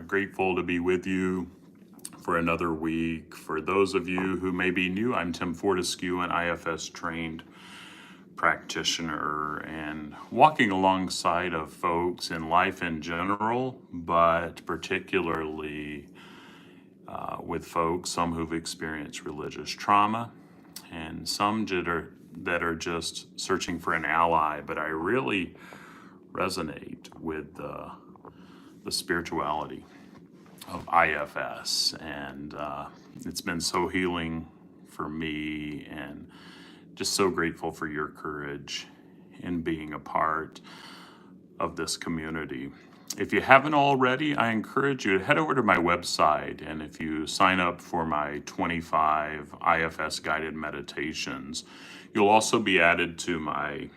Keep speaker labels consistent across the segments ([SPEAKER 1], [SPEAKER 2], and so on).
[SPEAKER 1] Grateful to be with you for another week. For those of you who may be new, I'm Tim Fortescue, an IFS trained practitioner, and walking alongside of folks in life in general, but particularly with folks, some who've experienced religious trauma and some that are just searching for an ally. But I really resonate with the spirituality of IFS, and it's been so healing for me, and just so grateful for your courage in being a part of this community. If you haven't already, I encourage you to head over to my website, and if you sign up for my 25 IFS guided meditations, you'll also be added to my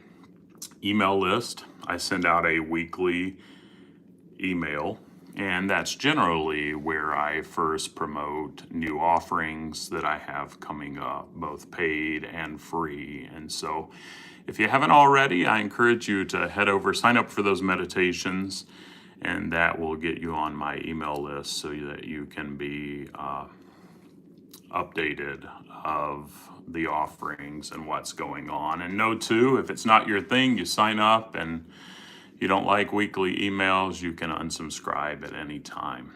[SPEAKER 1] email list. I send out a weekly email, and that's generally where I first promote new offerings that I have coming up, both paid and free. And so if you haven't already, I encourage you to head over, sign up for those meditations, and that will get you on my email list so that you can be updated of the offerings and what's going on. And know too, if it's not your thing, you sign up and you don't like weekly emails, you can unsubscribe at any time.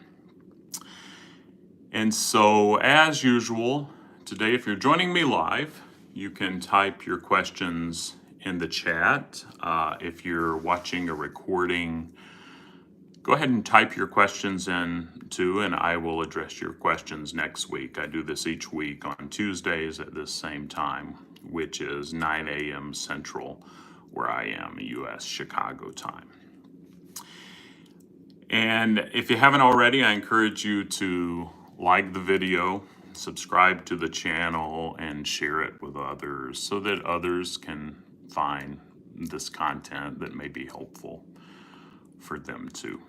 [SPEAKER 1] And so, as usual, today, if you're joining me live, you can type your questions in the chat. If you're watching a recording, go ahead and type your questions in too, and I will address your questions next week. I do this each week on Tuesdays at this same time, which is 9 a.m. Central, where I am, U.S. Chicago time. And if you haven't already, I encourage you to like the video, subscribe to the channel, and share it with others so that others can find this content that may be helpful for them too.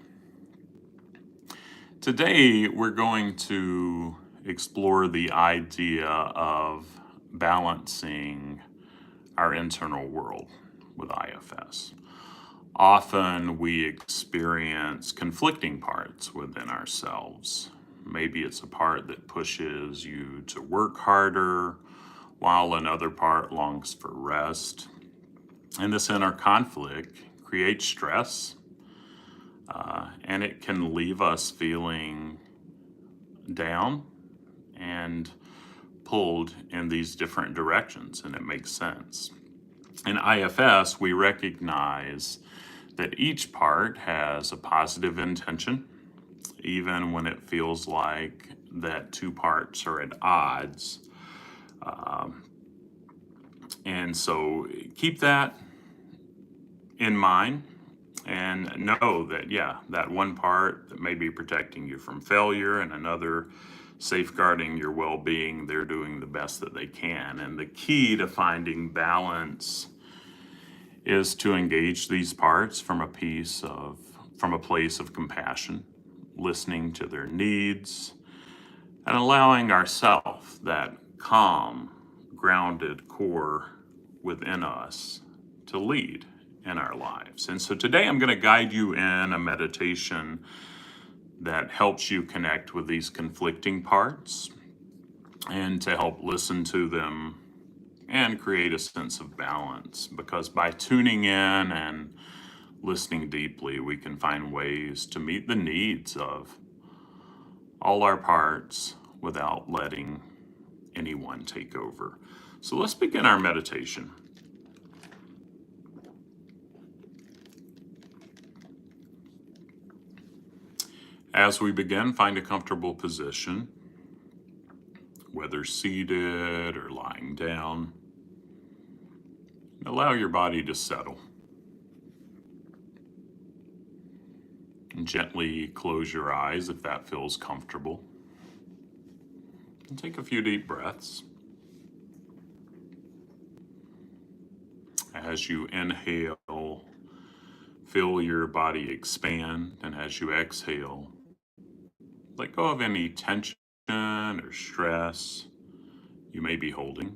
[SPEAKER 1] Today, we're going to explore the idea of balancing our internal world with IFS. Often we experience conflicting parts within ourselves. Maybe it's a part that pushes you to work harder, while another part longs for rest. And this inner conflict creates stress, and it can leave us feeling down and pulled in these different directions, and it makes sense. In IFS, we recognize that each part has a positive intention, even when it feels like that two parts are at odds. And so keep that in mind and know that, that one part that may be protecting you from failure and another safeguarding your well-being, they're doing the best that they can. And the key to finding balance is to engage these parts from a place of compassion, listening to their needs, and allowing ourselves that calm, grounded core within us to lead in our lives. And so today I'm going to guide you in a meditation that helps you connect with these conflicting parts and to help listen to them and create a sense of balance. Because by tuning in and listening deeply, we can find ways to meet the needs of all our parts without letting anyone take over. So let's begin our meditation. As we begin, find a comfortable position, whether seated or lying down. Allow your body to settle. And gently close your eyes if that feels comfortable. And take a few deep breaths. As you inhale, feel your body expand, and as you exhale, let go of any tension or stress you may be holding.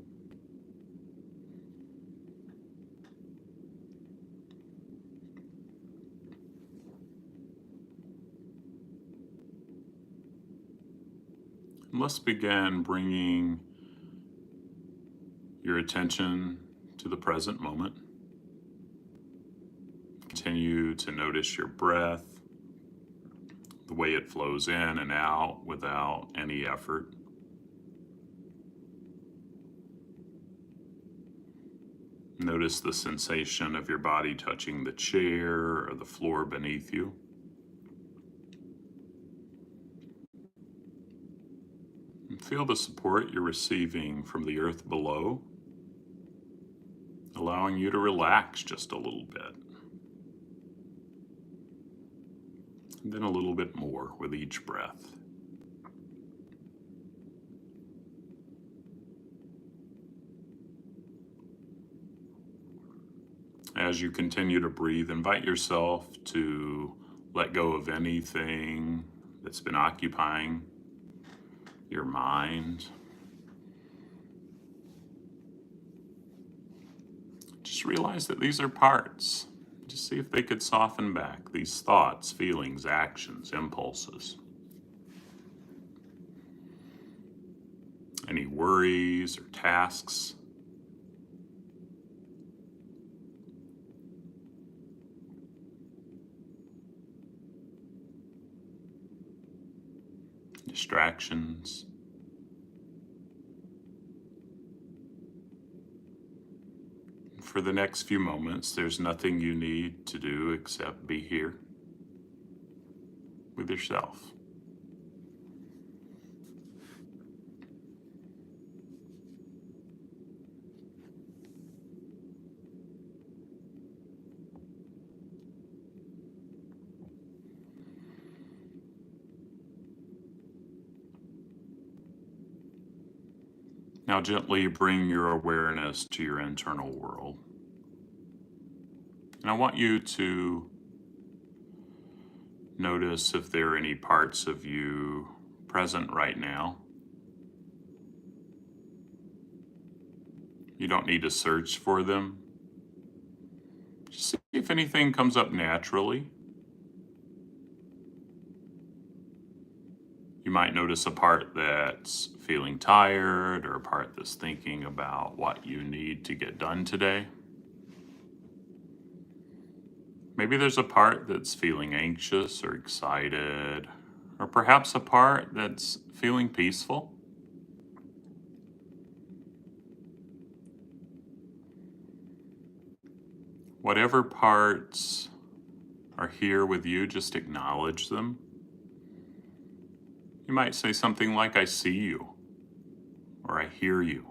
[SPEAKER 1] And let's begin bringing your attention to the present moment. Continue to notice your breath, the way it flows in and out without any effort. Notice the sensation of your body touching the chair or the floor beneath you. And feel the support you're receiving from the earth below, allowing you to relax just a little bit. And then a little bit more with each breath. As you continue to breathe, invite yourself to let go of anything that's been occupying your mind. Just realize that these are parts. Just see if they could soften back these thoughts, feelings, actions, impulses. Any worries or tasks. Distractions. For the next few moments, there's nothing you need to do except be here with yourself. Now gently bring your awareness to your internal world. And I want you to notice if there are any parts of you present right now. You don't need to search for them. Just see if anything comes up naturally. You might notice a part that's feeling tired or a part that's thinking about what you need to get done today. Maybe there's a part that's feeling anxious or excited, or perhaps a part that's feeling peaceful. Whatever parts are here with you, just acknowledge them. You might say something like, I see you, or I hear you.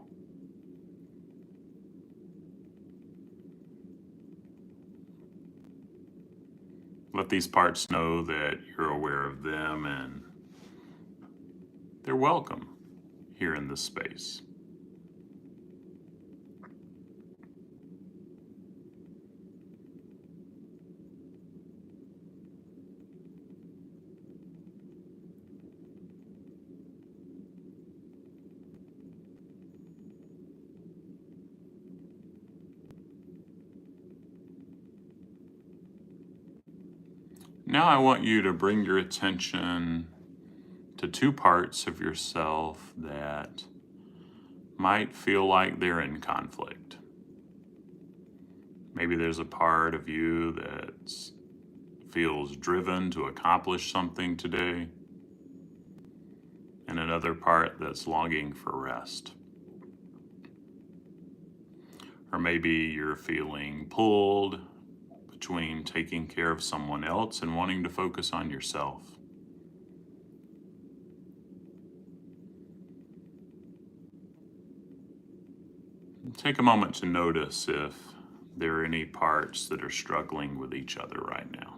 [SPEAKER 1] Let these parts know that you're aware of them and they're welcome here in this space. Now I want you to bring your attention to two parts of yourself that might feel like they're in conflict. Maybe there's a part of you that feels driven to accomplish something today, and another part that's longing for rest. Or maybe you're feeling pulled between taking care of someone else and wanting to focus on yourself. Take a moment to notice if there are any parts that are struggling with each other right now.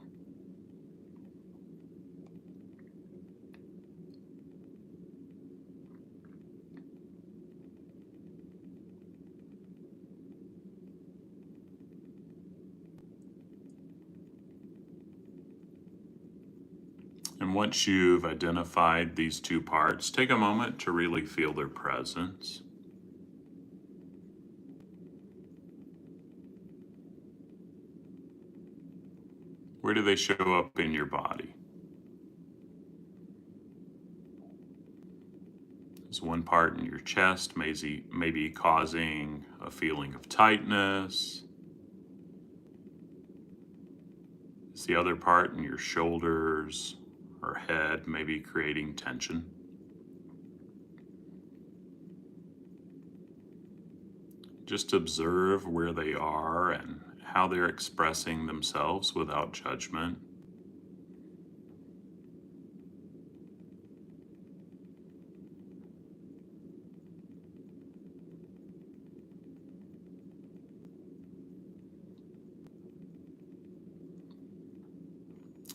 [SPEAKER 1] And once you've identified these two parts, take a moment to really feel their presence. Where do they show up in your body? Is one part in your chest maybe causing a feeling of tightness? Is the other part in your shoulders or head maybe creating tension? Just observe where they are and how they're expressing themselves without judgment.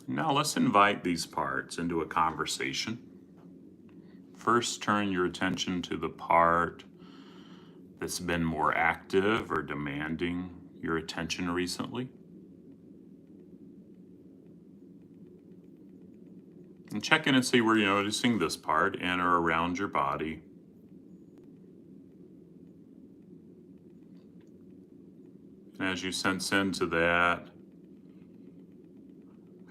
[SPEAKER 1] Now let's invite these parts into a conversation. First, turn your attention to the part that's been more active or demanding your attention recently. And check in and see where you're noticing this part in or around your body. And as you sense into that,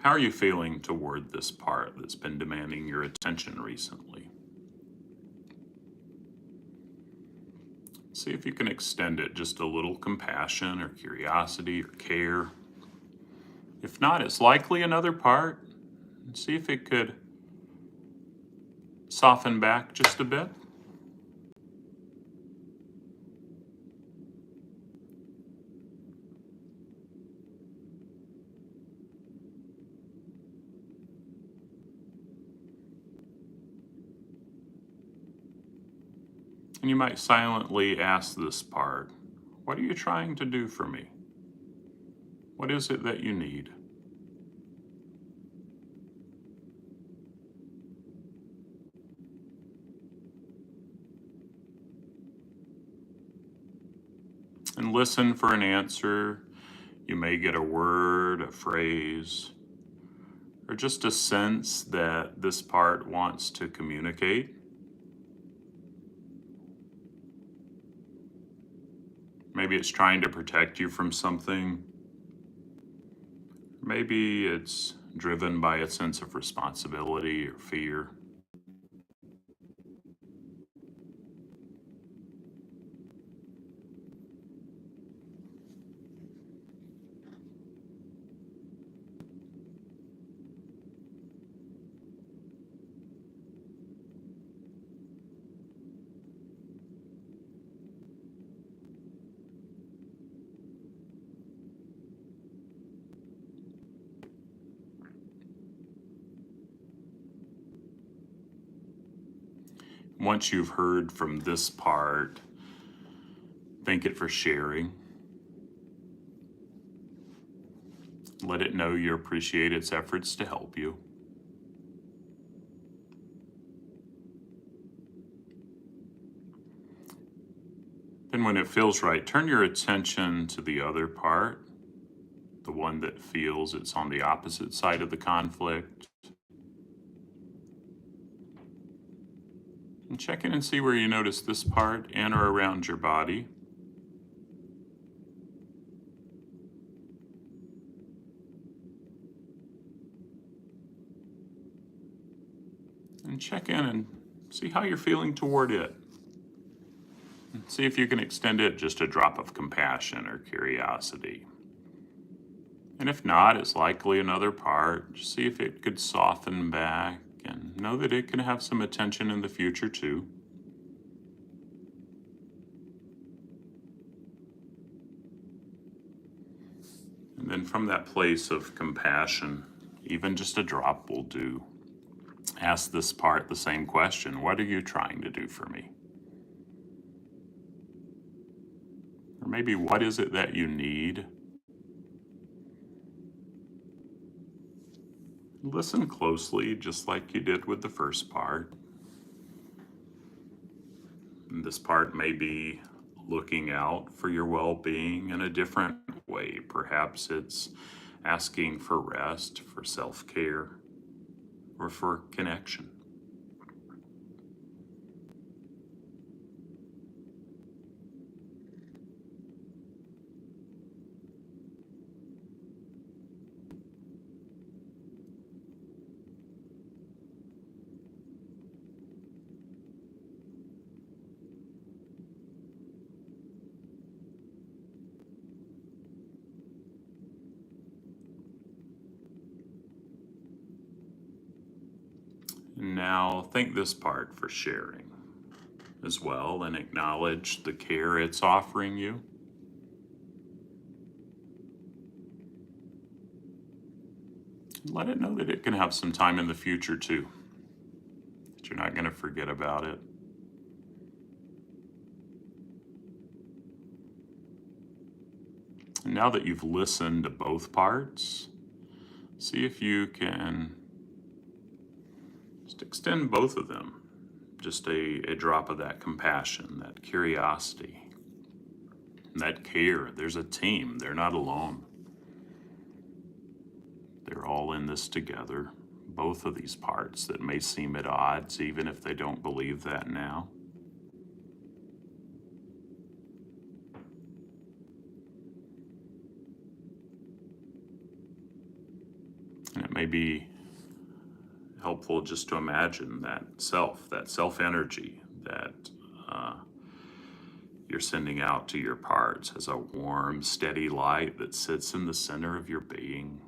[SPEAKER 1] how are you feeling toward this part that's been demanding your attention recently? See if you can extend it just a little compassion or curiosity or care. If not, it's likely another part. See if it could soften back just a bit. And you might silently ask this part, what are you trying to do for me? What is it that you need? And listen for an answer. You may get a word, a phrase, or just a sense that this part wants to communicate. Maybe it's trying to protect you from something. Maybe it's driven by a sense of responsibility or fear. Once you've heard from this part, thank it for sharing. Let it know you appreciate its efforts to help you. Then when it feels right, turn your attention to the other part, the one that feels it's on the opposite side of the conflict. And check in and see where you notice this part in or around your body. And check in and see how you're feeling toward it. And see if you can extend it just a drop of compassion or curiosity. And if not, it's likely another part. Just see if it could soften back and know that it can have some attention in the future too. And then from that place of compassion, even just a drop will do. Ask this part the same question. What are you trying to do for me? Or maybe what is it that you need? Listen closely, just like you did with the first part. And this part may be looking out for your well-being in a different way. Perhaps it's asking for rest, for self-care, or for connection. And now thank this part for sharing as well and acknowledge the care it's offering you. Let it know that it can have some time in the future too, that you're not going to forget about it. And now that you've listened to both parts, see if you can just extend both of them. Just a drop of that compassion, that curiosity, that care. There's a team. They're not alone. They're all in this together. Both of these parts that may seem at odds, even if they don't believe that now. And it may be helpful just to imagine that self energy that you're sending out to your parts as a warm, steady light that sits in the center of your being.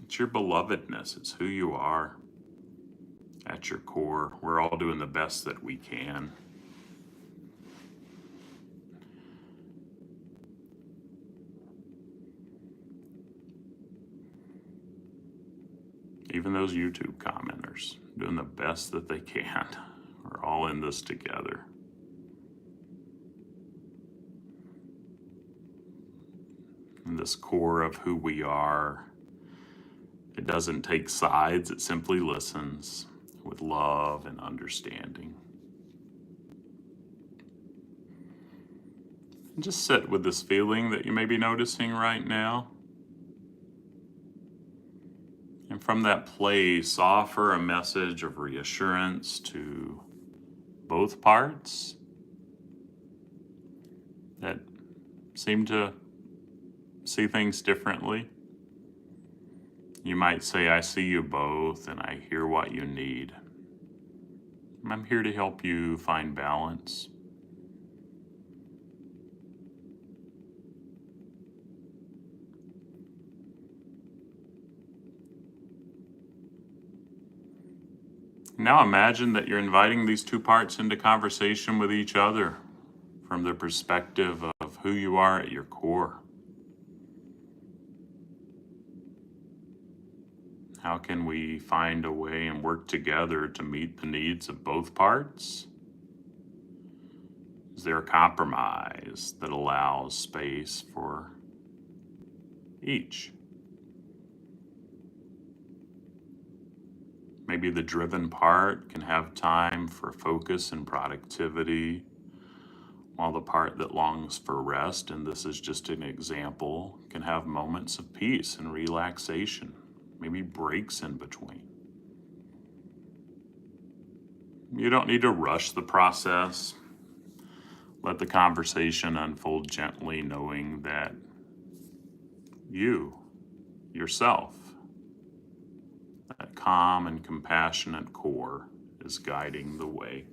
[SPEAKER 1] It's your belovedness. It's who you are at your core. We're all doing the best that we can. Even those YouTube commenters doing the best that they can. We're all in this together. And this core of who we are, it doesn't take sides, it simply listens with love and understanding. And just sit with this feeling that you may be noticing right now. And from that place, offer a message of reassurance to both parts that seem to see things differently. You might say, I see you both and I hear what you need. I'm here to help you find balance. Now imagine that you're inviting these two parts into conversation with each other from the perspective of who you are at your core. How can we find a way and work together to meet the needs of both parts? Is there a compromise that allows space for each? Maybe the driven part can have time for focus and productivity, while the part that longs for rest, and this is just an example, can have moments of peace and relaxation, maybe breaks in between. You don't need to rush the process. Let the conversation unfold gently, knowing that you, yourself, that calm and compassionate core is guiding the way.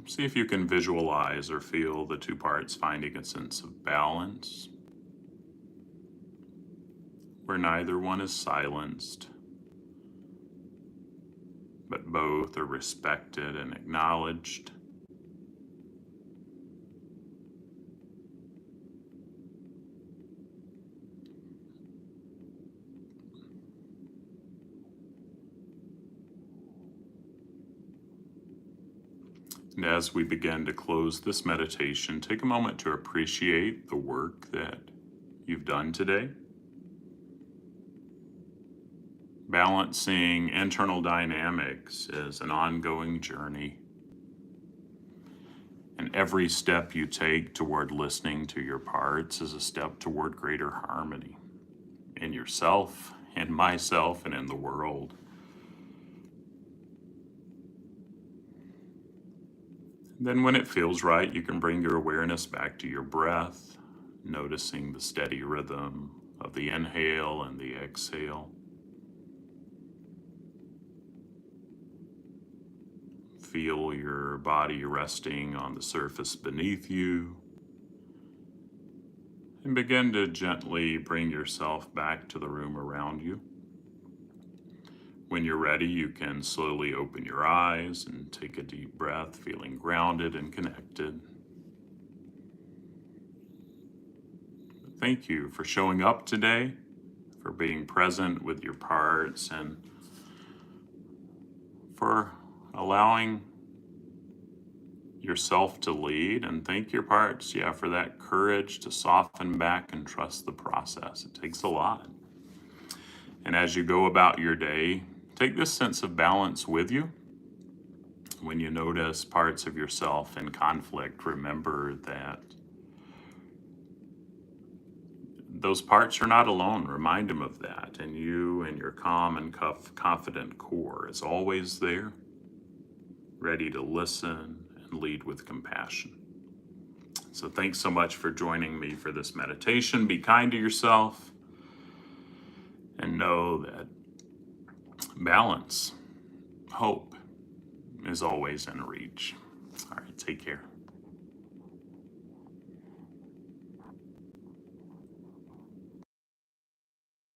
[SPEAKER 1] See if you can visualize or feel the two parts finding a sense of balance, where neither one is silenced, but both are respected and acknowledged. And as we begin to close this meditation, take a moment to appreciate the work that you've done today. Balancing internal dynamics is an ongoing journey. And every step you take toward listening to your parts is a step toward greater harmony in yourself, in myself, and in the world. Then when it feels right, you can bring your awareness back to your breath, noticing the steady rhythm of the inhale and the exhale. Feel your body resting on the surface beneath you, And begin to gently bring yourself back to the room around you. When you're ready, you can slowly open your eyes and take a deep breath, feeling grounded and connected. Thank you for showing up today, for being present with your parts, and for allowing yourself to lead. And thank your parts, for that courage to soften back and trust the process. It takes a lot. And as you go about your day, take this sense of balance with you. When you notice parts of yourself in conflict, remember that those parts are not alone. Remind them of that. And you and your calm and confident core is always there, ready to listen and lead with compassion. So thanks so much for joining me for this meditation. Be kind to yourself and know that balance, hope is always in reach. All right, take care.